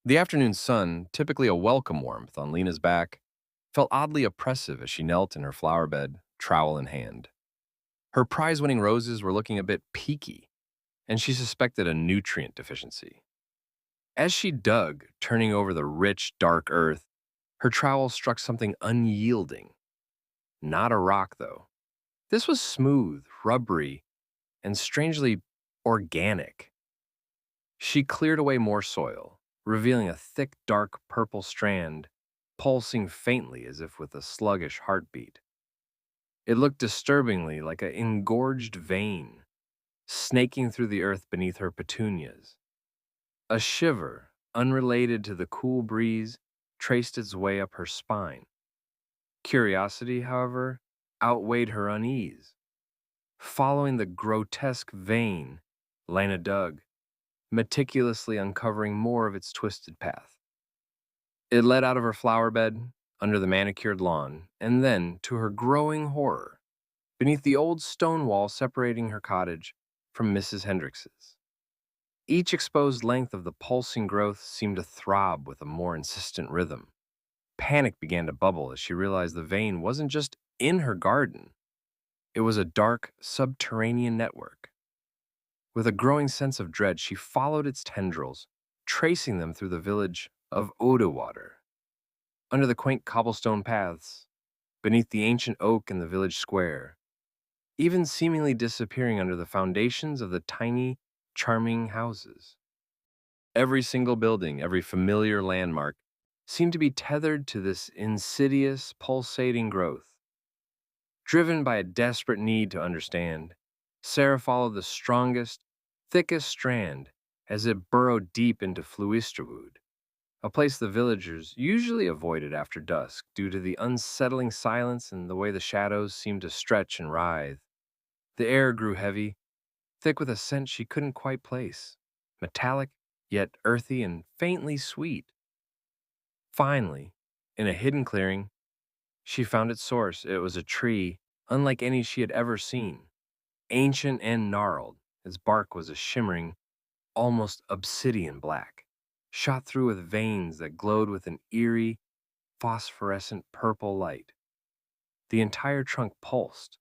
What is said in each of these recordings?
The afternoon sun, typically a welcome warmth on Lena's back, felt oddly oppressive as she knelt in her flower bed, trowel in hand. Her prize winning roses were looking a bit peaky, and she suspected a nutrient deficiency. As she dug, turning over the rich, dark earth, her trowel struck something unyielding. Not a rock, though. This was smooth, rubbery, and strangely organic. She cleared away more soil, revealing a thick, dark purple strand, pulsing faintly as if with a sluggish heartbeat. It looked disturbingly like an engorged vein, snaking through the earth beneath her petunias. A shiver, unrelated to the cool breeze, traced its way up her spine. Curiosity, however, outweighed her unease. Following the grotesque vein, Lena dug, meticulously uncovering more of its twisted path. It led out of her flower bed, under the manicured lawn, and then, to her growing horror, beneath the old stone wall separating her cottage from Mrs. Hendricks's. Each exposed length of the pulsing growth seemed to throb with a more insistent rhythm. Panic began to bubble as she realized the vein wasn't just in her garden, it was a dark, subterranean network. With a growing sense of dread, she followed its tendrils, tracing them through the village of Oudewater. Under the quaint cobblestone paths, beneath the ancient oak in the village square, even seemingly disappearing under the foundations of the tiny, charming houses. Every single building, every familiar landmark, seemed to be tethered to this insidious, pulsating growth. Driven by a desperate need to understand, Sarah followed the strongest, thickest strand as it burrowed deep into Fluisterwoud, a place the villagers usually avoided after dusk due to the unsettling silence and the way the shadows seemed to stretch and writhe. The air grew heavy, thick with a scent she couldn't quite place, metallic, yet earthy and faintly sweet. Finally, in a hidden clearing, she found its source. It was a tree unlike any she had ever seen, ancient and gnarled. Its bark was a shimmering, almost obsidian black, shot through with veins that glowed with an eerie, phosphorescent purple light. The entire trunk pulsed,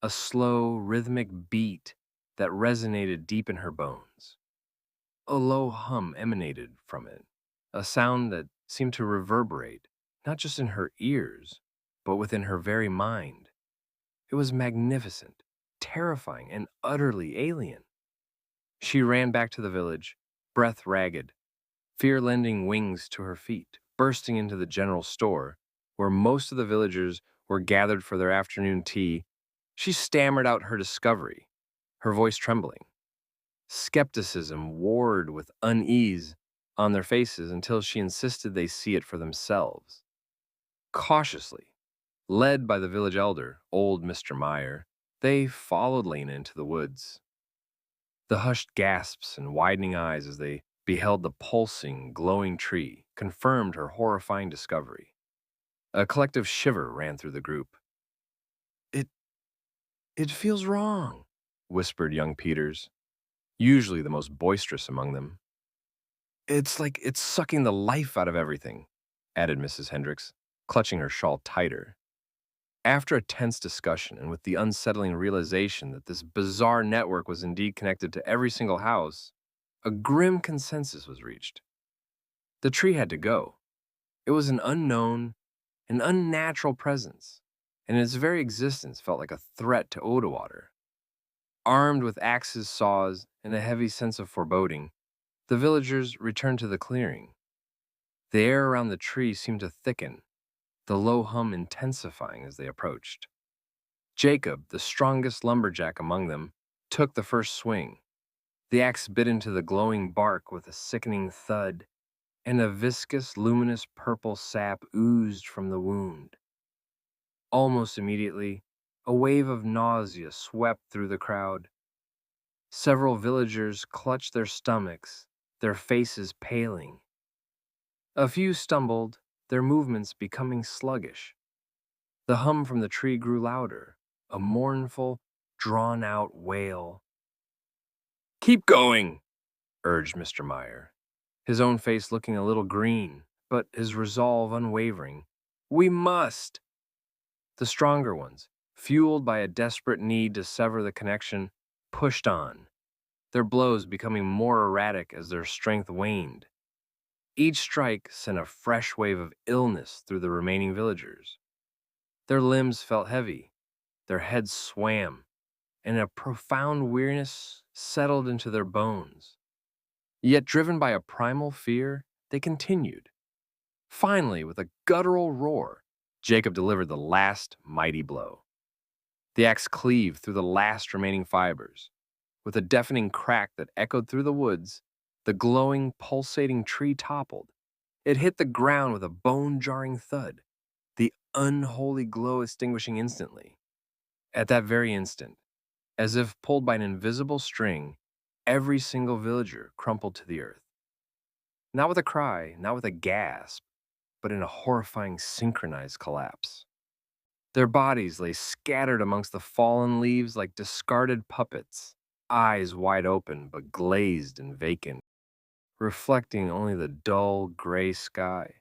a slow, rhythmic beat that resonated deep in her bones. A low hum emanated from it, a sound that seemed to reverberate, not just in her ears, but within her very mind. It was magnificent, terrifying, and utterly alien. She ran back to the village, breath ragged, fear lending wings to her feet, bursting into the general store, where most of the villagers were gathered for their afternoon tea. She stammered out her discovery, her voice trembling. Skepticism warred with unease on their faces until she insisted they see it for themselves. Cautiously, led by the village elder, old Mr. Meyer, they followed Lena into the woods. The hushed gasps and widening eyes as they beheld the pulsing, glowing tree confirmed her horrifying discovery. A collective shiver ran through the group. It, it feels wrong, whispered young Peters, usually the most boisterous among them. It's like it's sucking the life out of everything, added Mrs. Hendricks, clutching her shawl tighter. After a tense discussion and with the unsettling realization that this bizarre network was indeed connected to every single house, a grim consensus was reached. The tree had to go. It was an unknown, an unnatural presence, and its very existence felt like a threat to Oudewater. Armed with axes, saws, and a heavy sense of foreboding, the villagers returned to the clearing. The air around the tree seemed to thicken, the low hum intensifying as they approached. Jacob, the strongest lumberjack among them, took the first swing. The axe bit into the glowing bark with a sickening thud, and a viscous, luminous purple sap oozed from the wound. Almost immediately, a wave of nausea swept through the crowd. Several villagers clutched their stomachs, their faces paling. A few stumbled, their movements becoming sluggish. The hum from the tree grew louder, a mournful, drawn-out wail. "Keep going," urged Mr. Meyer. his own face looking a little green, but his resolve unwavering. We must! The stronger ones, fueled by a desperate need to sever the connection, pushed on, their blows becoming more erratic as their strength waned. Each strike sent a fresh wave of illness through the remaining villagers. Their limbs felt heavy, their heads swam, and a profound weariness settled into their bones. Yet, driven by a primal fear, they continued. Finally, with a guttural roar, Jacob delivered the last mighty blow. The axe cleaved through the last remaining fibers. With a deafening crack that echoed through the woods, the glowing, pulsating tree toppled. It hit the ground with a bone-jarring thud, the unholy glow extinguishing instantly. At that very instant, as if pulled by an invisible string, every single villager crumpled to the earth. Not with a cry, not with a gasp, but in a horrifying synchronized collapse. Their bodies lay scattered amongst the fallen leaves like discarded puppets, eyes wide open but glazed and vacant, reflecting only the dull gray sky.